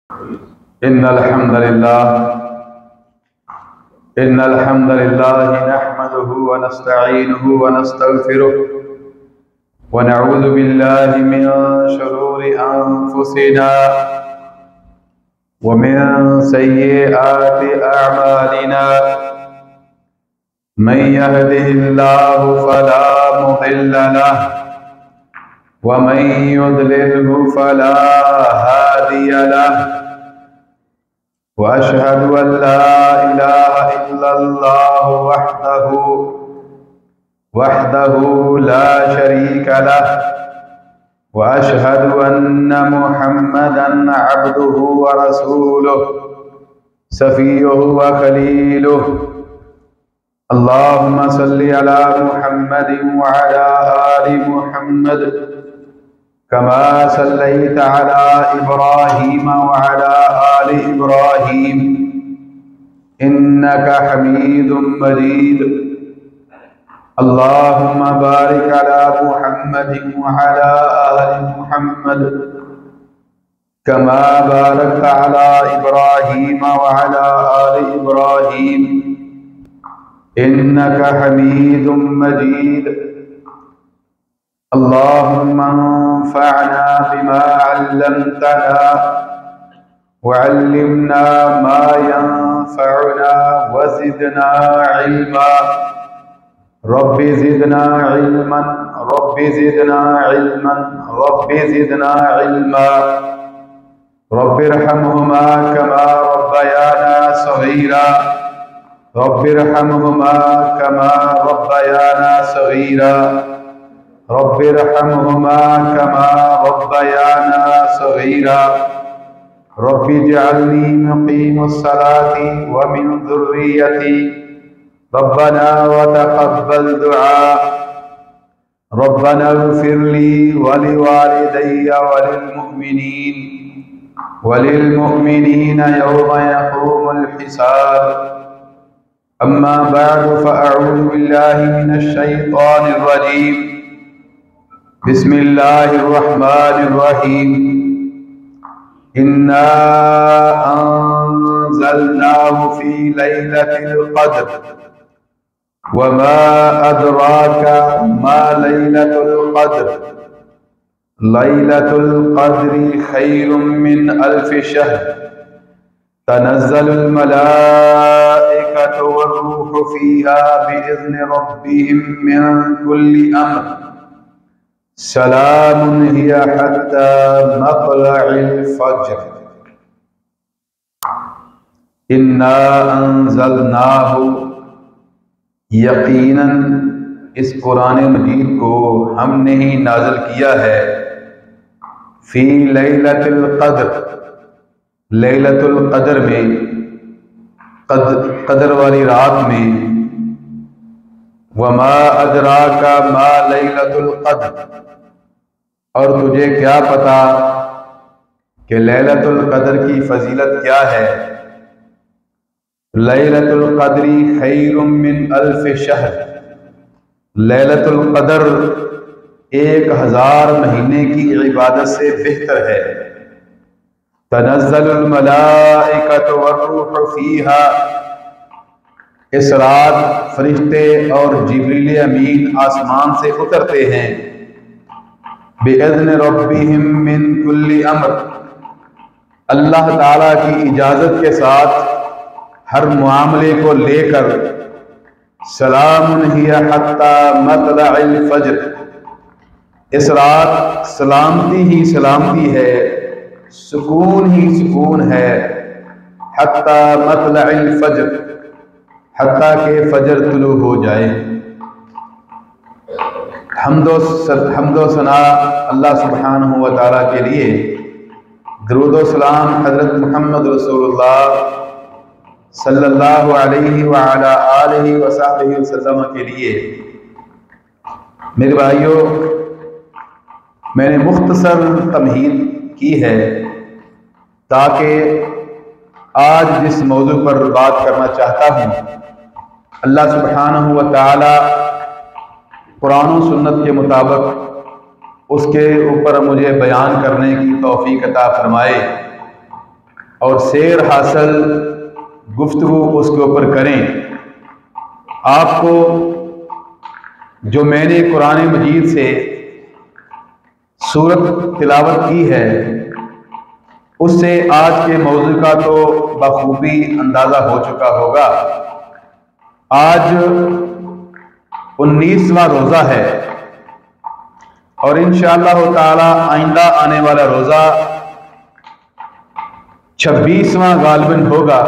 إن الحمد لله نحمده ونستعينه ونستغفره ونعوذ بالله من شرور أنفسنا ومن سيئات أعمالنا من يهده الله فلا مضل له ومن يضلله فلا هادي له وأشهد أن لا إله إلا الله وحده لا شريك له وأشهد أن محمدا عبده ورسوله صفيه وخليله اللهم صل على محمد وعلى آل محمد كما صليت على إبراهيم وعلى آل إبراهيم إنك حميد مجيد اللهم بارك على محمد وعلى آل محمد كما باركت على إبراهيم وعلى آل إبراهيم إنك حميد مجيد اللهم انفعنا بما علمتنا وعلمنا ما ينفعنا وزدنا علما رب زدنا علما رب زدنا علما رب زدنا علما رب ارحمهما كما ربيانا صغيرا رب ارحمهما كما ربيانا صغيرا رب ارحمهما كما ربيانا صغيرا رب اجعلني مقيم الصلاة ومن ذريتي ربنا وتقبل دعاء ربنا اغفر لي ولوالدي وللمؤمنين يوم يقوم الحساب أما بعد فأعوذ بالله من الشيطان الرجيم بسم الله الرحمن الرحيم إنا أنزلناه في ليلة القدر وما أدراك ما ليلة القدر ليلة القدر خير من 1000 شهر تنزل الملائكة والروح فيها بإذن ربهم من كل أمر سلام هي حتى مطلع الفجر انا انزلناہ یقیناً اس قرآن مجید کو ہم نے ہی نازل کیا ہے فی لیلۃ القدر لیلۃ القدر میں قدر والی رات میں وما ادراک ما لیلۃ القدر اور تجھے کیا پتا کہ لیلۃ القدر کی فضیلت کیا ہے لیلۃ القدر خیر من 1000 شہر لیلۃ القدر 1000 مہینے کی عبادت سے بہتر ہے تنزل الملائکۃ والروح فیہا اس رات فرشتے اور جبریل امین آسمان سے اترتے ہیں بِإِذْنِ رَبِّهِمْ مِنْ كُلِّ أَمْرٍ اللہ تعالیٰ کی اجازت کے ساتھ ہر معاملے کو لے کر سلام ہی حتی مطلع الفجر اس رات سلامتی ہی سلامتی ہے سکون ہی سکون ہے حتی مطلع الفجر حتیٰ کہ فجر طلوع ہو جائے حمد و ثنا اللہ سبحانہ و تعالیٰ کے لیے درود و سلام حضرت محمد رسول اللہ صلی اللہ علیہ وعلا آلہ وصحبہ وسلم کے لیے میرے بھائیوں میں نے مختصر تمہید کی ہے تاکہ آج جس موضوع پر بات کرنا چاہتا ہوں اللہ سبحانہ و تعالی قرآن و سنت کے مطابق اس کے اوپر مجھے بیان کرنے کی توفیق عطا فرمائے اور سیر حاصل گفتگو اس کے اوپر کریں۔ آپ کو جو میں نے قرآن مجید سے سورت تلاوت کی ہے اس سے آج کے موضوع کا تو بخوبی اندازہ ہو چکا ہوگا۔ آج 19واں روزہ ہے اور انشاءاللہ تعالی آئندہ آنے والا روزہ 26واں غالباً ہوگا،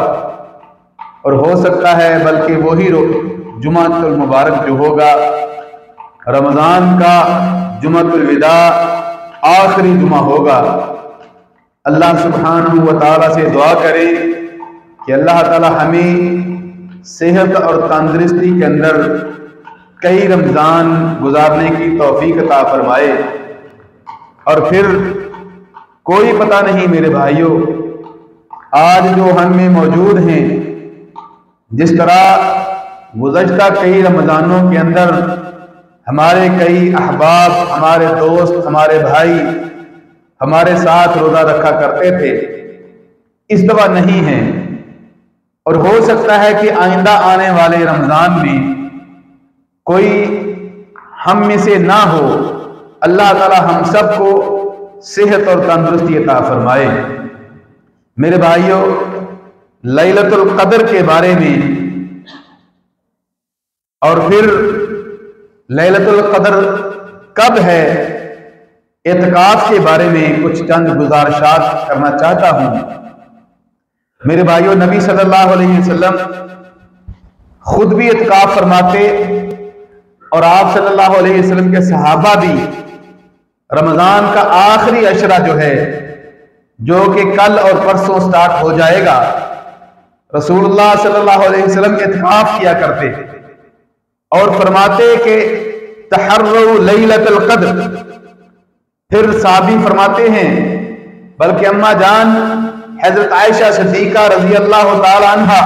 اور ہو سکتا ہے بلکہ وہی جمعۃ المبارک جو ہوگا رمضان کا جمعۃ الوداع آخری جمعہ ہوگا۔ اللہ سبحانہ و تعالیٰ سے دعا کریں کہ اللہ تعالیٰ ہمیں صحت اور تندرستی کے اندر کئی رمضان گزارنے کی توفیق عطا فرمائے۔ اور پھر کوئی پتہ نہیں میرے بھائیوں، آج جو ہم میں موجود ہیں، جس طرح گزشتہ کئی رمضانوں کے اندر ہمارے کئی احباب، ہمارے دوست، ہمارے بھائی ہمارے ساتھ روزہ رکھا کرتے تھے، اس دفعہ نہیں ہیں، اور ہو سکتا ہے کہ آئندہ آنے والے رمضان میں کوئی ہم میں سے نہ ہو۔ اللہ تعالی ہم سب کو صحت اور تندرستی عطا فرمائے۔ میرے بھائیوں، لیلۃ القدر کے بارے میں اور پھر لیلۃ القدر کب ہے، اعتکاف کے بارے میں کچھ چند گزارشات کرنا چاہتا ہوں۔ میرے بھائیوں، نبی صلی اللہ علیہ وسلم خود بھی اعتکاف فرماتے اور آپ صلی اللہ علیہ وسلم کے صحابہ بھی رمضان کا آخری عشرہ جو ہے، جو کہ کل اور پرسوں سٹارٹ ہو جائے گا، رسول اللہ صلی اللہ علیہ وسلم اعتکاف کیا کرتے اور فرماتے کہ تحروا لیلۃ القدر۔ پھر صحابی فرماتے ہیں، بلکہ اماں جان حضرت عائشہ صدیقہ رضی اللہ تعالی عنہا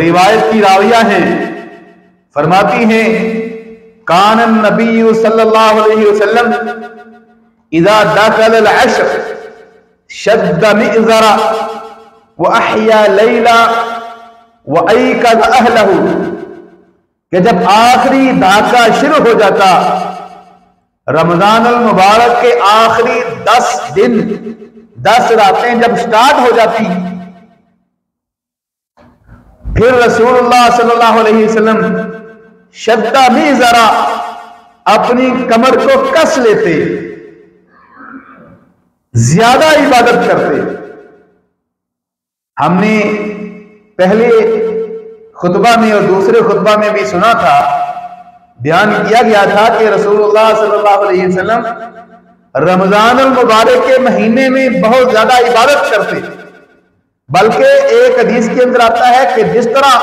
روایت کی راویہ ہیں، فرماتی ہیں کان النبی صلی اللہ علیہ وسلم اذا دخل العشر شد مئزرا وَأَحْيَا لَيْلًا وَأَيْقَظَ أَهْلَهُ، کہ جب آخری دھاکہ شروع ہو جاتا، رمضان المبارک کے آخری 10 دن 10 راتیں جب سٹارٹ ہو جاتی، پھر رسول اللہ صلی اللہ علیہ وسلم شدہ مئزرا اپنی کمر کو کس لیتے، زیادہ عبادت کرتے۔ ہم نے پہلے خطبہ میں اور دوسرے خطبہ میں بھی سنا تھا، بیان کیا گیا تھا کہ رسول اللہ صلی اللہ علیہ وسلم رمضان المبارک کے مہینے میں بہت زیادہ عبادت کرتے، بلکہ ایک حدیث کے اندر آتا ہے کہ جس طرح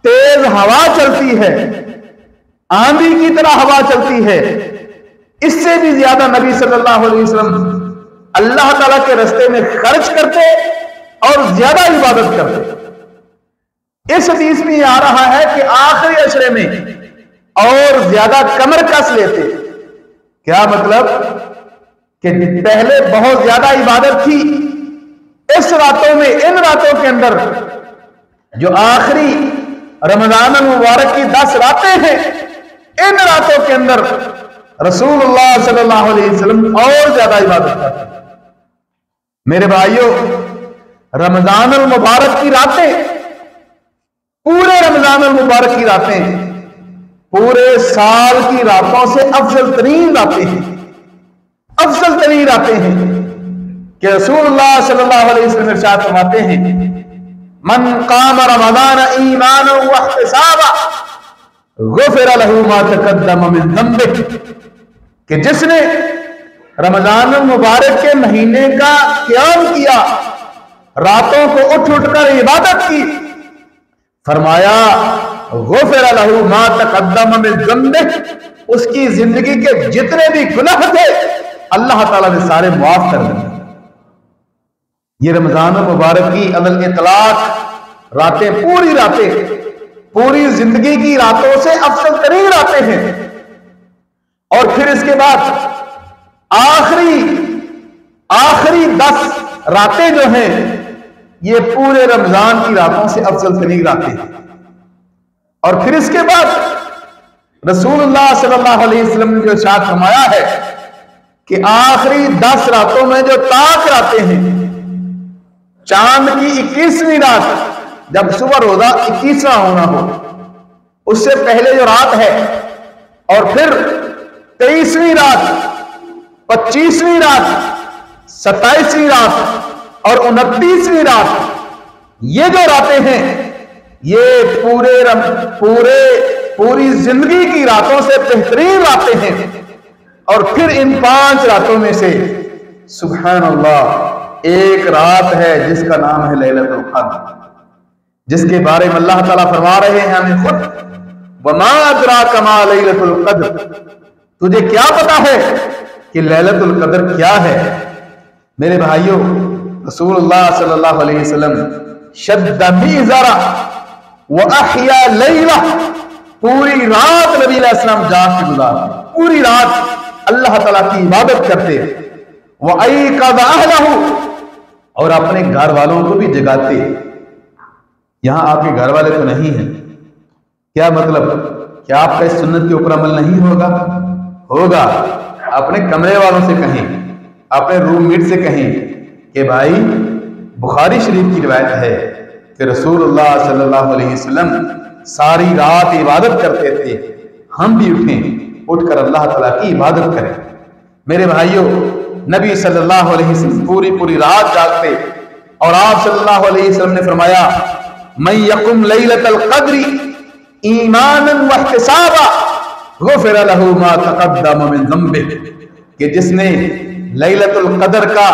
تیز ہوا چلتی ہے، آندھی کی طرح ہوا چلتی ہے، اس سے بھی زیادہ نبی صلی اللہ علیہ وسلم اللہ تعالیٰ کے راستے میں خرچ کرتے اور زیادہ عبادت کرتے۔ اس حدیث میں یہ آ رہا ہے کہ آخری عشرے میں اور زیادہ کمر کس لیتے۔ کیا مطلب؟ کہ پہلے بہت زیادہ عبادت تھی، اس راتوں میں، ان راتوں کے اندر جو آخری رمضان المبارک کی 10 راتیں ہیں، ان راتوں کے اندر رسول اللہ صلی اللہ علیہ وسلم اور زیادہ عبادت کرتے۔ میرے بھائیوں، رمضان المبارک کی راتیں، پورے رمضان المبارک کی راتیں پورے سال کی راتوں سے افضل ترین راتیں ہیں، افضل ترین راتیں ہیں، کہ رسول اللہ صلی اللہ علیہ وسلم ارشاد فرماتے ہیں من قام رمضان ایمانا واحتسابا غفر له ما تقدم من ذنبه، کہ جس نے رمضان المبارک کے مہینے کا قیام کیا، راتوں کو اٹھ اٹھ کر عبادت کی، فرمایا غفر له ما تقدم من ذنبه، اس کی زندگی کے جتنے بھی گناہ تھے اللہ تعالیٰ نے سارے معاف کر دیے۔ یہ رمضان المبارک کی عدل اطلاق راتیں، پوری راتیں، پوری زندگی کی راتوں سے افضل ترین راتیں ہیں۔ اور پھر اس کے بعد آخری 10 راتیں جو ہیں یہ پورے رمضان کی راتوں سے افضل ترین راتیں ہیں۔ اور پھر اس کے بعد رسول اللہ صلی اللہ علیہ وسلم نے جو ارشاد فرمایا ہے کہ آخری 10 راتوں میں جو طاق راتیں ہیں، چاند کی 21ویں رات، جب صبح روزہ 21واں ہونا ہو، اس سے پہلے جو رات ہے، اور پھر 23ویں رات، 25ویں رات، 27ویں رات اور 29ویں رات، یہ جو راتیں ہیں یہ پوری زندگی کی راتوں سے بہترین راتیں ہیں۔ اور پھر ان 5 راتوں میں سے سبحان اللہ ایک رات ہے جس کا نام ہے لیلۃ القدر، جس کے بارے میں اللہ تعالیٰ فرما رہے ہیں ہمیں خود، وَمَا أَدْرَاكَ مَا لَيْلَةُ الْقَدْرِ، تجھے کیا پتا ہے کہ لیلۃ القدر کیا ہے؟ میرے بھائیوں، رسول اللہ صلی اللہ علیہ وسلم شد میزرا وَأَحْيَا لَيْلَةً، پوری رات نبی علیہ السلام جاگ کے گزارتے، پوری رات اللہ تعالیٰ کی عبادت کرتے، وَأَيْقَظَ أَهْلَهُ، اور اپنے گھر والوں کو بھی جگاتے۔ یہاں آپ کے گھر والے تو نہیں ہیں، کیا مطلب؟ کیا آپ کا اس سنت کے اوپر عمل نہیں ہوگا؟ اپنے کمرے والوں سے کہیں، اپنے روم میٹ سے کہیں کہ بھائی، بخاری شریف کی روایت ہے کہ رسول اللہ صلی اللہ علیہ وسلم ساری رات عبادت کرتے تھے، ہم بھی اٹھ کر اللہ تعالیٰ کی عبادت کریں۔ میرے بھائیوں، نبی صلی اللہ علیہ وسلم پوری رات جاگتے، اور آپ صلی اللہ علیہ وسلم نے فرمایا من یقم لیلۃ القدر ایمانا واحتسابا غفر له ما تقدم من ذنبہ، کہ جس نے لیلۃ القدر کا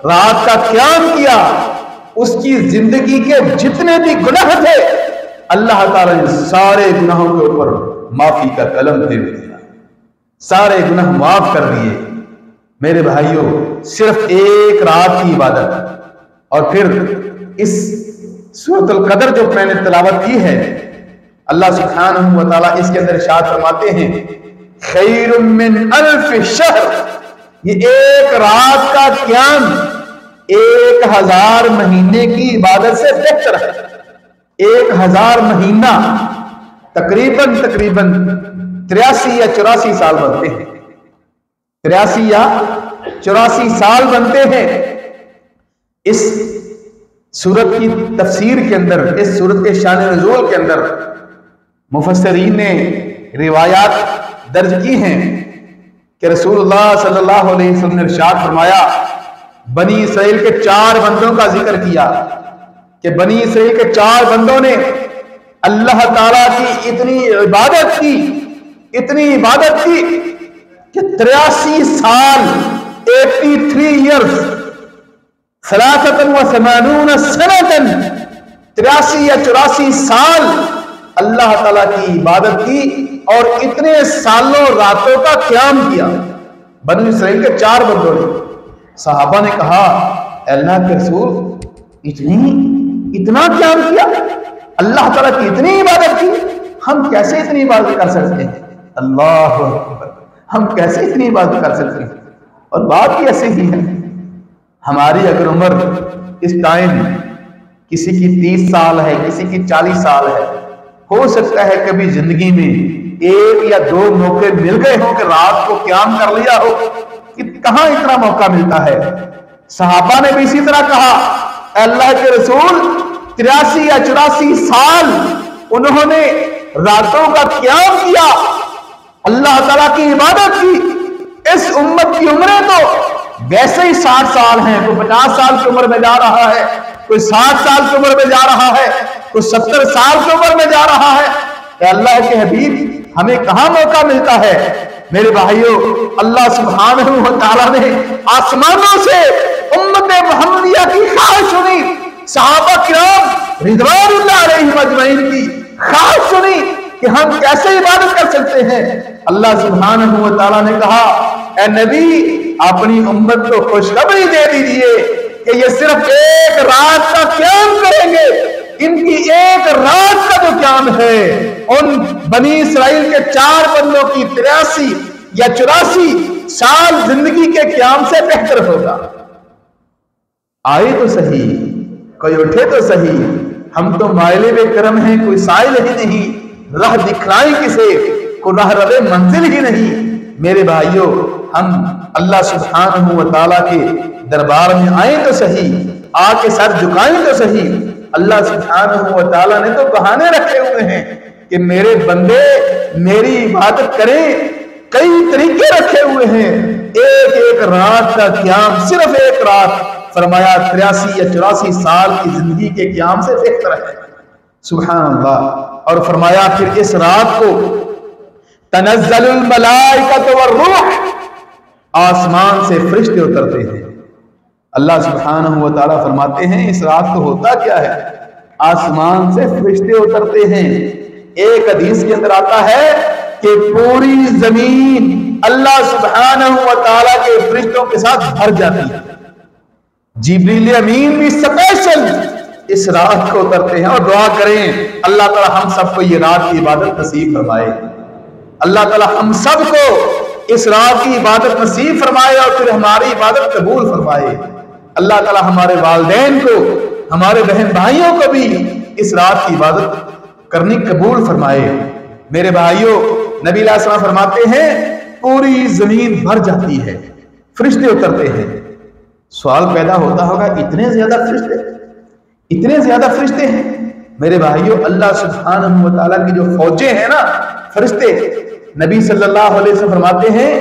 رات کا قیام کیا، اس کی زندگی کے جتنے بھی گناہ تھے اللہ تعالیٰ نے سارے گناہوں کے اوپر معافی کا قلم پھیر دیا، سارے گناہ معاف کر دیے۔ میرے بھائیوں، صرف ایک رات کی عبادت، اور پھر اس سورۃ القدر جو میں نے تلاوت کی ہے، اللہ سبحانہ و تعالیٰ اس کے اندر ارشاد فرماتے ہیں خیر من الف شہر، یہ ایک رات کا قیام 1000 مہینے کی عبادت سے بہتر ہے۔ 1000 مہینہ تقریباً 83 یا 84 سال بنتے ہیں، 83 یا 84 سال بنتے ہیں۔ اس سورت کی تفسیر کے اندر، اس سورت کے شان نزول کے اندر مفسرین نے روایات درج کی ہیں کہ رسول اللہ صلی اللہ علیہ وسلم نے ارشاد فرمایا، بنی اسرائیل کے 4 بندوں کا ذکر کیا کہ بنی اسرائیل کے 4 بندوں نے اللہ تعالیٰ کی اتنی عبادت کی کہ 83 سال 83 ایئرز 83 سنتاً 83 یا 84 سال اللہ تعالیٰ کی عبادت کی اور اتنے سالوں راتوں کا قیام کیا بنی اسرائیل کے 4 بندوں نے۔ صحابہ نے کہا اے اللہ کے رسول اتنا قیام کیا، اللہ تعالیٰ کی اتنی عبادت کی، ہم کیسے اتنی عبادت کر سکتے ہیں؟ اللہ اکبر، ہم کیسے اتنی عبادت کر سکتے ہیں؟ اور بات بھی ایسے ہی ہے، ہماری اگر عمر اس ٹائم کسی کی 30 سال ہے، کسی کی 40 سال ہے، ہو سکتا ہے کبھی زندگی میں 1 یا 2 موقع مل گئے ہوں کہ رات کو قیام کر لیا ہو، کہ کہاں اتنا موقع ملتا ہے۔ صحابہ نے بھی اسی طرح کہا اے اللہ کے رسول 83 یا 84 سال انہوں نے راتوں کا قیام کیا، اللہ تعالیٰ کی عبادت کی۔ اس امت کی عمریں تو ویسے ہی 60 سال ہیں، کوئی 50 سال کی عمر میں جا رہا ہے، کوئی 60 سال کی عمر میں جا رہا ہے، کوئی 70 سال کی عمر میں جا رہا ہے۔ اے اللہ کے حبیب، ہمیں کہاں موقع ملتا ہے؟ میرے بھائیوں، اللہ سبحانہ و تعالیٰ نے آسمانوں سے امت محمدیہ کی خواہش سنی، صحابہ کرام رضوان اللہ علیہم اجمعین کی خواہش سنی کہ ہم کیسے عبادت کر سکتے ہیں۔ اللہ سبحانہ و تعالیٰ نے کہا اے نبی، اپنی امت کو خوشخبری دے دیجئے کہ یہ صرف ایک رات کا قیام کریں گے۔ ان کی ایک رات کا جو قیام ہے ان بنی اسرائیل کے 4 بندوں کی 83 یا 84 سال زندگی کے قیام سے بہتر ہوگا۔ آئے تو صحیح کوئی اٹھے تو صحیح، ہم تو مائل بے کرم ہیں، کوئی سائل ہی نہیں، راہ دکھلائیں کسے، کوئی راہ رہے منزل ہی نہیں۔ میرے بھائیوں، ہم اللہ سبحانہ و تعالیٰ کے دربار میں آئیں تو صحیح، آ کے سر جھکائیں تو صحیح۔ اللہ سبحانہ و تعالیٰ نے تو بہانے رکھے ہوئے ہیں کہ میرے بندے میری عبادت کریں، کئی طریقے رکھے ہوئے ہیں۔ ایک ایک رات کا قیام، صرف ایک رات، فرمایا 83 یا 84 سال کی زندگی کے قیام سے بہتر ہے۔ سبحان اللہ۔ اور فرمایا پھر اس رات کو تنزل الملائکۃ والروح، آسمان سے فرشتے اترتے ہیں۔ اللہ سبحانہ و تعالیٰ فرماتے ہیں اس رات کو ہوتا کیا ہے؟ آسمان سے فرشتے اترتے ہیں۔ ایک حدیث کے اندر آتا ہے کہ پوری زمین اللہ سبحانہ و تعالیٰ کے فرشتوں کے ساتھ بھر جاتی ہے۔ جبریل امین بھی اسپیشل اس رات کو اترتے ہیں، اور دعا کریں اللہ تعالیٰ ہم سب کو یہ رات کی عبادت نصیب فرمائے۔ اللہ تعالیٰ ہم سب کو اس رات کی عبادت نصیب فرمائے اور پھر ہماری عبادت قبول فرمائے۔ اللہ تعالیٰ ہمارے والدین کو، ہمارے بہن بھائیوں کو بھی اس رات کی عبادت کرنی قبول فرمائے۔ میرے بھائیوں، نبی علیہ السلام فرماتے ہیں پوری زمین بھر جاتی ہے، فرشتے اترتے ہیں۔ سوال پیدا ہوتا ہوگا اتنے زیادہ فرشتے ہیں؟ میرے بھائیوں، اللہ سبحانہ و تعالیٰ کی جو فوجیں ہیں نا، فرشتے، نبی صلی اللہ علیہ وسلم فرماتے ہیں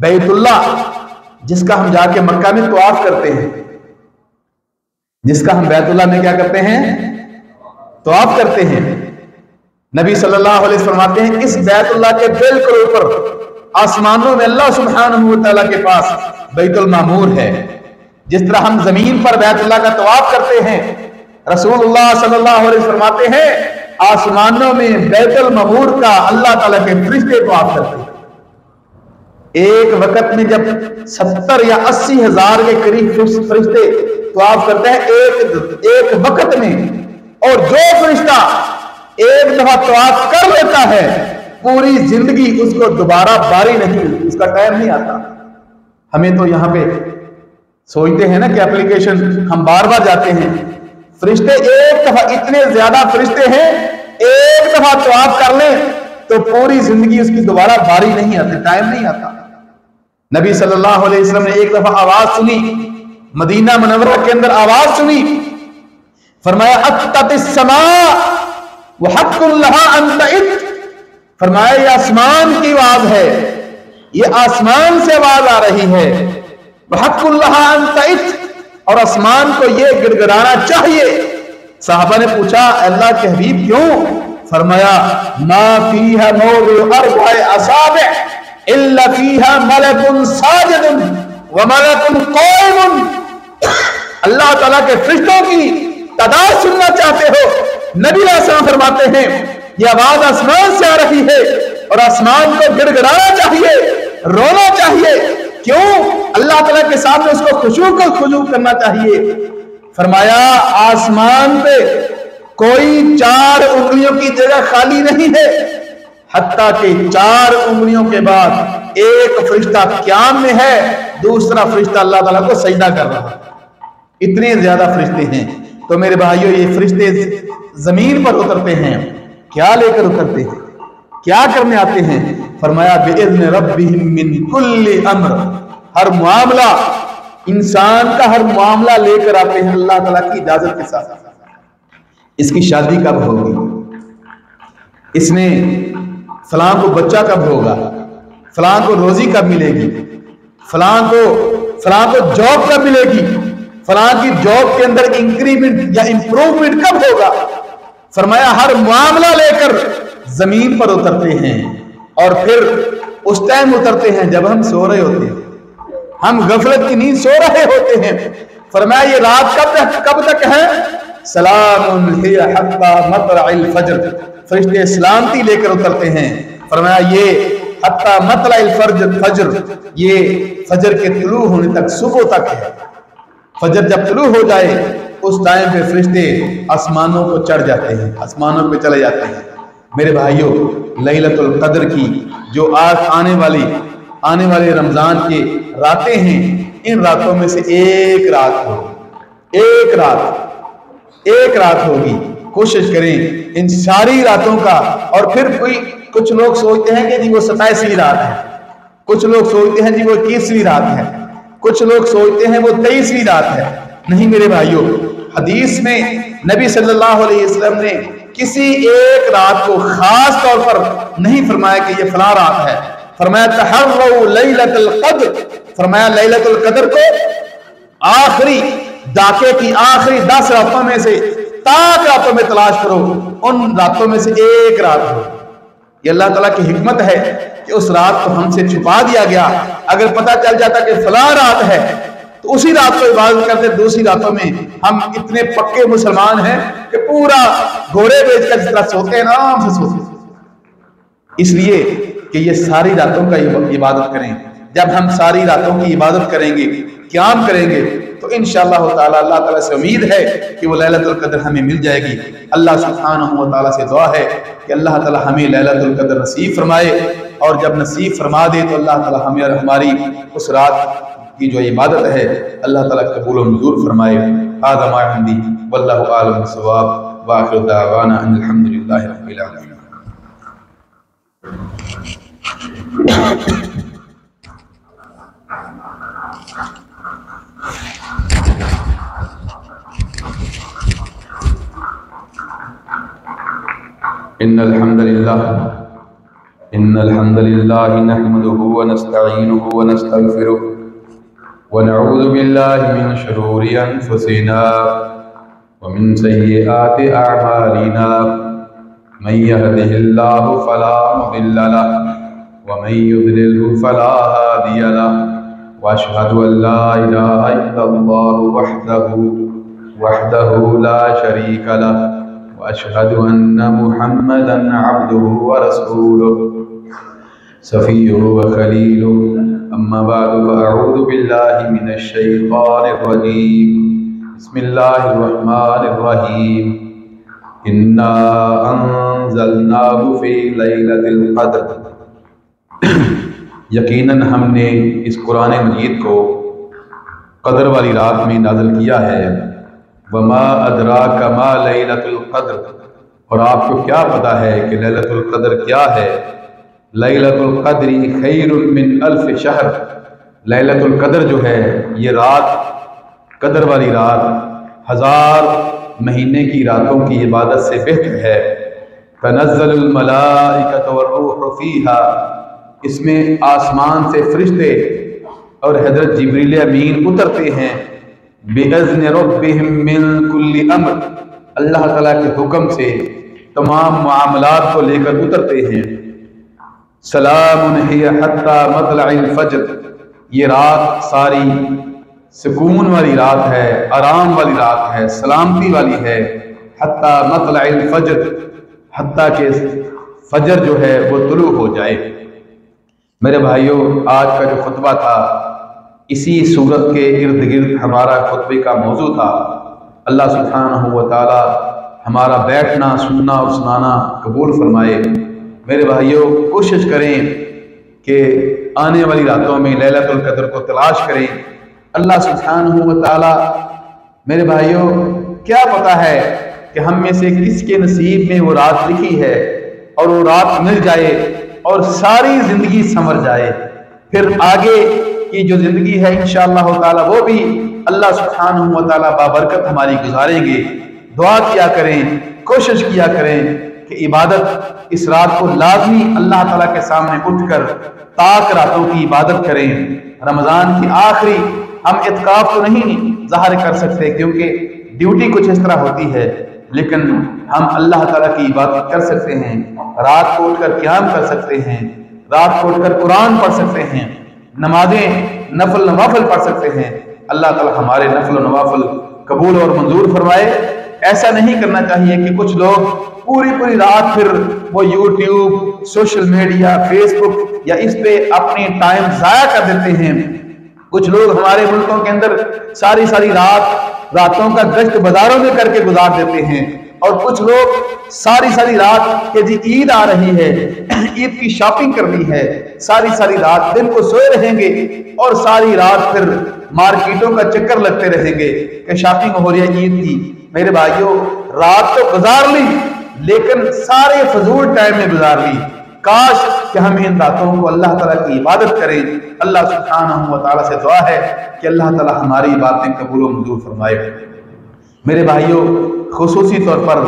بیت اللہ جس کا ہم جا کے مکہ میں طواف کرتے ہیں، جس کا ہم بیت اللہ میں کیا کرتے ہیں؟ طواف کرتے ہیں۔ نبی صلی اللہ علیہ وسلم فرماتے ہیں اس بیت اللہ کے بالکل اوپر آسمانوں میں اللہ سبحانہ و تعالیٰ کے پاس بیت المعمور ہے۔ جس طرح ہم زمین پر بیت اللہ کا طواف کرتے ہیں، رسول اللہ صلی اللہ علیہ وسلم فرماتے ہیں آسمانوں میں بیت المعمور کا اللہ تعالیٰ کے فرشتے طواف کرتے ہیں۔ ایک وقت میں جب 70 یا 80 ہزار کے قریب فرشتے طواف کرتے ہیں ایک وقت میں، اور جو فرشتہ ایک دفعہ طواف کر لیتا ہے پوری زندگی اس کو دوبارہ باری نہیں، اس کا ٹائم نہیں آتا۔ ہمیں تو یہاں پہ سوچتے ہیں نا کہ اپلیکیشن ہم بار بار جاتے ہیں، فرشتے ایک دفعہ، اتنے زیادہ فرشتے ہیں، ایک دفعہ طواف کر لیں تو پوری زندگی اس کی دوبارہ باری نہیں آتی، ٹائم نہیں آتا۔ نبی صلی اللہ علیہ وسلم نے ایک دفعہ آواز سنی، مدینہ منورہ کے اندر آواز سنی، فرمایا اتت السماء وحق لها ان تئت، فرمایا یہ آسمان کی آواز ہے، یہ آسمان سے آواز آ رہی ہے، وحق لها ان تئت، اور آسمان کو یہ گڑگڑانا چاہیے۔ صحابہ نے پوچھا اللہ کے حبیب کیوں؟ فرمایا ما فیہا موضع 4 اصابع الا فیہا ملک ساجد وملک قائم۔ اللہ تعالیٰ کے فرشتوں کی تعداد سننا چاہتے ہو؟ نبی علیہ السلام فرماتے ہیں یہ آواز آسمان سے آ رہی ہے اور آسمان کو گڑگڑانا چاہیے، رونا چاہیے۔ کیوں؟ اللہ تعالیٰ کے سامنے اس کو خضوع کرنا چاہیے۔ فرمایا آسمان پہ کوئی 4 انگلیوں کی جگہ خالی نہیں ہے، حتیٰ کہ 4 انگلیوں کے بعد ایک فرشتہ قیام میں ہے، دوسرا فرشتہ اللہ تعالیٰ کو سجدہ کر رہا ہے۔ اتنے زیادہ فرشتے ہیں۔ تو میرے بھائیوں، یہ فرشتے زمین پر اترتے ہیں، کیا لے کر اترتے ہیں؟ کیا کرنے آتے ہیں؟ فرمایا بِإِذْنِ رَبِّهِمْ مِنْ كُلِّ أَمْرٍ، ہر معاملہ، انسان کا ہر معاملہ لے کر آتے ہیں اللہ تعالیٰ کی اجازت کے ساتھ۔ اس کی شادی کب ہوگی، اس نے فلاں کو بچہ کب ہوگا، فلاں کو روزی کب ملے گی، فلاں کو جاب کب ملے گی، فلاں کی جاب کے اندر انکریمنٹ یا امپروومنٹ کب ہوگا۔ فرمایا ہر معاملہ لے کر زمین پر اترتے ہیں، اور پھر اس ٹائم اترتے ہیں جب ہم سو رہے ہوتے ہیں، ہم غفلت کی نیند سو رہے ہوتے ہیں۔ فرمایا یہ رات کب تک ہے؟ سلام ہی حتی مطلع الفجر، فرشتے سلامتی لے کر اترتے ہیں۔ فرمایا یہ حتی مطلع الفجر، یہ فجر کے طلوع ہونے تک، صبح تک ہے۔ فجر جب طلوع ہو جائے اس ٹائم پہ فرشتے آسمانوں کو چڑھ جاتے ہیں، آسمانوں پہ چلے جاتے ہیں۔ میرے بھائیوں، لیلۃ القدر کی جو آنے والے رمضان کے راتیں ہیں، ان راتوں میں سے ایک رات ایک رات ہوگی، کوشش کریں ان ساری راتوں کا۔ اور پھر کچھ لوگ سوچتے ہیں کہ جی وہ 27ویں رات ہے، کچھ لوگ سوچتے ہیں جی وہ 21ویں رات ہے، کچھ لوگ سوچتے ہیں وہ 23ویں رات ہے۔ نہیں میرے بھائیوں، حدیث میں نبی صلی اللہ علیہ وسلم نے کسی ایک رات کو خاص طور پر نہیں فرمایا کہ یہ فلاں رات ہے، فرمایا تحروا لیلۃ القدر، فرمایا لیلۃ القدر کو آخری ڈاکے کی آخری 10 راتوں میں سے تاک راتوں میں تلاش کرو، ان راتوں میں سے ایک رات ہو۔ یہ اللہ تعالیٰ کی حکمت ہے کہ اس رات کو ہم سے چھپا دیا گیا۔ اگر پتہ چل جاتا کہ فلاں رات ہے تو اسی رات کو عبادت کرتے، دوسری راتوں میں ہم اتنے پکے مسلمان ہیں کہ پورا گھوڑے بیچ کر جس طرح سوتے ہیں آرام سے سوتے ہیں۔ اس لیے کہ یہ ساری راتوں کا عبادت کریں۔ جب ہم ساری راتوں کی عبادت کریں گے، قیام کریں گے، تو انشاءاللہ تعالی اللہ تعالیٰ سے امید ہے کہ وہ لیلۃ القدر ہمیں مل جائے گی۔ اللہ سبحانہ و تعالیٰ سے دعا ہے کہ اللہ تعالیٰ ہمیں لیلۃ القدر نصیب فرمائے، اور جب نصیب فرما دے تو اللہ تعالیٰ ہمیں اور ہماری اس رات کی جو عبادت ہے اللہ تعالیٰ قبول و منظور فرمائے۔ هذا ما عندي والله اعلم بالصواب، واخر دعوانا ان الحمد لله رب العالمين۔ ان الحمد لله نحمده ونستعينه ونستغفره ونعوذ بالله من شرور انفسنا ومن سيئات اعمالنا، من يهده الله فلا مضل له ومن يضلل فلا هادي له، واشهد ان لا اله الا الله وحده لا شريك له، واشهد ان محمدا عبده ورسوله صفيه وخليله، اما بعد فاعوذ بالله من الشيطان الرجيم، بسم الله الرحمن الرحيم، انا انزلناه في ليلة القدر، یقیناً ہم نے اس قرآن مجید کو قدر والی رات میں نازل کیا ہے۔ وما ادراک ما لیلۃ القدر، اور آپ کو کیا پتا ہے کہ لیلۃ القدر کیا ہے؟ لیلۃ القدر خیر من الف شہر، لیلۃ القدر جو ہے یہ رات، قدر والی رات 1000 مہینے کی راتوں کی عبادت سے بہتر ہے۔ تنزل الملائکۃ والروح فیہا، اس میں آسمان سے فرشتے اور حضرت جبریل امین اترتے ہیں۔ بِإِذْنِ رَبِّهِمْ مِنْ كُلِّ أَمْرٍ، اللہ تعالیٰ کے حکم سے تمام معاملات کو لے کر اترتے ہیں۔ سلام ہی حتی مطلع الفجر، یہ رات ساری سکون والی رات ہے، آرام والی رات ہے، سلامتی والی ہے۔ حتی مطلع الفجر، حتیٰ کہ فجر جو ہے وہ طلوع ہو جائے۔ میرے بھائیوں، آج کا جو خطبہ تھا اسی صورت کے ارد گرد ہمارا خطبے کا موضوع تھا۔ اللہ سبحانہ و تعالی ہمارا بیٹھنا، سننا اور سنانا قبول فرمائے۔ میرے بھائیوں، کوشش کریں کہ آنے والی راتوں میں لیلۃ القدر کو تلاش کریں۔ اللہ سبحانہ و تعالی، میرے بھائیوں، کیا پتا ہے کہ ہم میں سے کس کے نصیب میں وہ رات لکھی ہے اور وہ رات مل جائے اور ساری زندگی سنور جائے، پھر آگے کی جو زندگی ہے انشاءاللہ تعالی وہ بھی اللہ سبحانہ و تعالی بابرکت ہماری گزاریں گے۔ دعا کیا کریں، کوشش کیا کریں کہ عبادت اس رات کو لازمی اللہ تعالیٰ کے سامنے اٹھ کر تاک راتوں کی عبادت کریں۔ رمضان کی آخری ہم اعتکاف تو نہیں ظاہر کر سکتے کیونکہ ڈیوٹی کچھ اس طرح ہوتی ہے، لیکن ہم اللہ تعالیٰ کی عبادت کر سکتے ہیں، رات کو اٹھ کر قیام کر سکتے ہیں، رات کو اٹھ کر قرآن پڑھ سکتے ہیں، نمازیں نفل نوافل پڑھ سکتے ہیں۔ اللہ تعالیٰ ہمارے نفل و نوافل قبول اور منظور فرمائے۔ ایسا نہیں کرنا چاہیے کہ کچھ لوگ پوری رات پھر وہ یوٹیوب، سوشل میڈیا، فیس بک یا اس پہ اپنی ٹائم ضائع کر دیتے ہیں۔ کچھ لوگ ہمارے ملکوں کے اندر ساری راتوں کا گشت بازاروں میں کر کے گزار دیتے ہیں، اور کچھ لوگ ساری رات کہ جی عید آ رہی ہے، عید کی شاپنگ کرنی ہے، ساری رات دن کو سوئے رہیں گے اور ساری رات پھر مارکیٹوں کا چکر لگتے رہیں گے کہ شاپنگ ہو رہی ہے عید کی۔ میرے بھائیوں رات تو گزار لی لیکن سارے فضول ٹائم میں گزار لی. کاش کہ ہم ان راتوں کو اللہ تعالیٰ کی عبادت کریں. اللہ سبحانہ و تعالیٰ سے دعا ہے کہ اللہ تعالیٰ ہماری باتیں قبول و منظور فرمائے. میرے بھائیوں خصوصی طور پر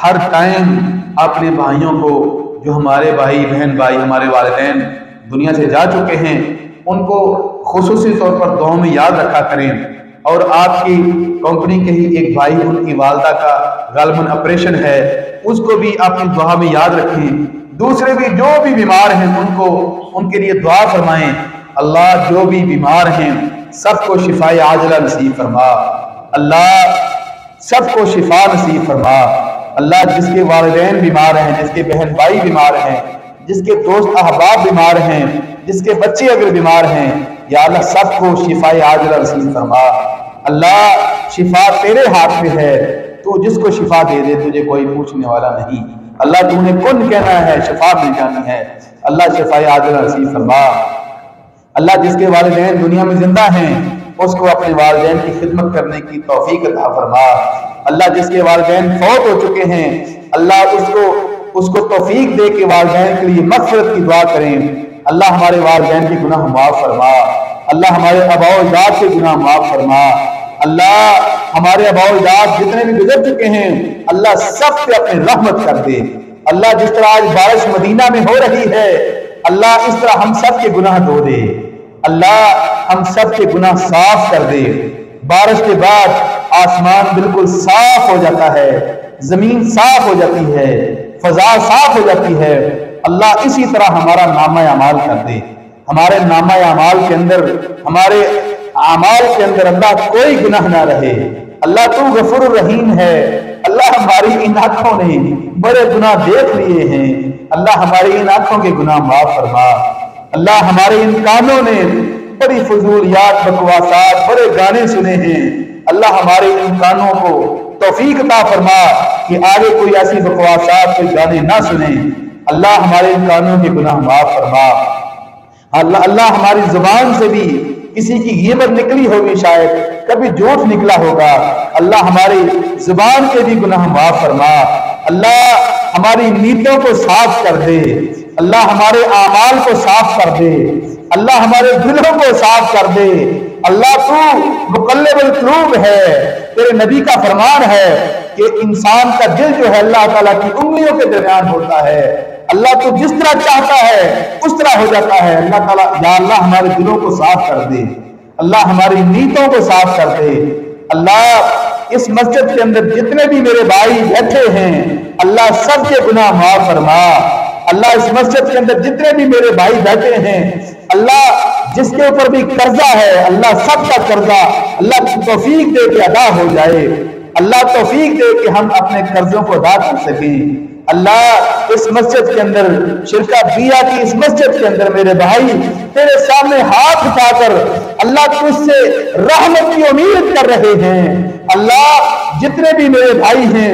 ہر ٹائم اپنے بھائیوں کو، جو ہمارے بھائی بہن بھائی ہمارے والدین دنیا سے جا چکے ہیں، ان کو خصوصی طور پر دعاؤں میں یاد رکھا کریں. اور آپ کی کمپنی کے ہی ایک بھائی، ان کی والدہ کا غالباً آپریشن ہے، اس کو بھی اپنی دعا میں یاد رکھیں. دوسرے بھی جو بھی بیمار ہیں ان کے لیے دعا فرمائیں. اللہ جو بھی بیمار ہیں سب کو شفاء عاجلہ نصیب فرما. اللہ سب کو شفا نصیب فرما. اللہ جس کے والدین بیمار ہیں، جس کے بہن بھائی بیمار ہیں، جس کے دوست احباب بیمار ہیں، جس کے بچے اگر بیمار ہیں، یا اللہ سب کو شفاء عاجلہ نصیب فرما. اللہ شفا تیرے ہاتھ میں ہے، تو جس کو شفا دے دے، تجھے کوئی پوچھنے والا نہیں. اللہ تو نے کن کہنا ہے، شفا مل جانی ہے. اللہ شفاء عاجلہ نصیب فرما. اللہ جس کے والدین دنیا میں زندہ ہیں اس کو اپنے والدین کی خدمت کرنے کی توفیق عطا فرما. اللہ جس کے والدین فوت ہو چکے ہیں، اللہ اس کو توفیق دے کے والدین کے لیے مغفرت کی دعا کریں. اللہ ہمارے والدین کے گناہ معاف فرما. اللہ ہمارے آباء و اجداد کے گناہ معاف فرما. اللہ ہمارے آباء و اجداد جتنے بھی گزر چکے ہیں اللہ سب پہ اپنی رحمت کر دے. اللہ جس طرح آج بارش مدینہ میں ہو رہی ہے، اللہ اس طرح ہم سب کے گناہ دھو دے. اللہ ہم سب کے گناہ صاف کر دے. بارش کے بعد آسمان بالکل صاف ہو جاتا ہے، زمین صاف ہو جاتی ہے، فضا صاف ہو جاتی ہے. اللہ اسی طرح ہمارا نامہ اعمال کر دے. ہمارے نامہ اعمال کے اندر، ہمارے اعمال کے اندر اللہ کوئی گناہ نہ رہے. اللہ تو غفور الرحیم ہے. اللہ ہماری ان آنکھوں نے بڑے گناہ دیکھ لیے ہیں، اللہ ہماری ان آنکھوں کے گناہ معاف فرما. اللہ ہمارے ان کانوں نے بڑی فضولیات بکواسات بڑے گانے سنے ہیں، اللہ ہمارے ان کانوں کو توفیق عطا فرما کہ آگے کوئی ایسی بکواسات کوئی گانے نہ سنیں. اللہ ہمارے ان کانوں کے گناہ معاف فرما. اللہ ہماری زبان سے بھی کسی کی غیبت نکلی ہوگی، شاید کبھی جھوٹ نکلا ہوگا، اللہ ہماری زبان کے بھی گناہ معاف فرما. اللہ ہماری نیتوں کو صاف کر دے. اللہ ہمارے اعمال کو صاف کر دے. اللہ ہمارے دلوں کو صاف کر دے. اللہ تو مقلب القلوب ہے. تیرے نبی کا فرمان ہے کہ انسان کا دل جو ہے اللہ تعالیٰ کی انگلیوں کے درمیان ہوتا ہے. اللہ تو جس طرح چاہتا ہے اس طرح ہو جاتا ہے. اللہ تعالیٰ یا اللہ ہمارے دلوں کو صاف کر دے. اللہ ہماری نیتوں کو صاف کر دے. اللہ اس مسجد کے اندر جتنے بھی میرے بھائی بیٹھے ہیں اللہ سب کے گناہ معاف فرما. اللہ اس مسجد کے اندر جتنے بھی میرے بھائی بیٹھے ہیں اللہ جس کے اوپر بھی قرضہ ہے اللہ سب کا قرضہ اللہ کی توفیق دے کے ادا ہو جائے. اللہ توفیق دے کہ ہم اپنے قرضوں کو ادا کر سکیں. اللہ اس مسجد کے اندر شرکہ بیا کی اس مسجد کے اندر میرے بھائی تیرے سامنے ہاتھ اٹھا کر اللہ تجھ سے رحمت کی امید کر رہے ہیں. اللہ جتنے بھی میرے بھائی ہیں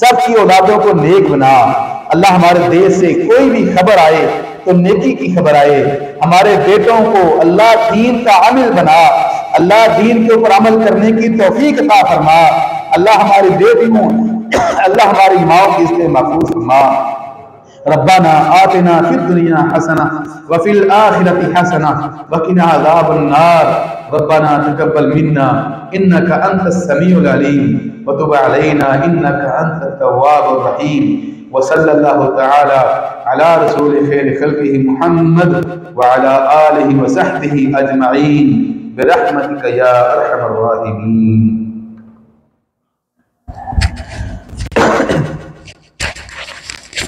سب کی اولادوں کو نیک بنا. اللہ ہمارے دیش سے کوئی بھی خبر آئے تو نیکی کی خبر آئے. ہمارے بیٹوں کو اللہ دین کا عامل بنا. اللہ دین کے اوپر عمل کرنے کی توفیق عطا فرما. اللہ ہماری بیٹیوں اللہ ہماری ماں کی اس سے محفوظ فرما. ربنا آتنا فی الدنیا حسنہ وفی الآخرۃ حسنہ وقنا عذاب النار. ربنا تقبل منا انک انت السمیع العلیم وتب علینا انک انت التواب الرحیم. وصلی اللہ تعالی علی رسول خیر خلقہ محمد وعلی آلہ وصحبہ اجمعین برحمتک یا ارحم الراحمین.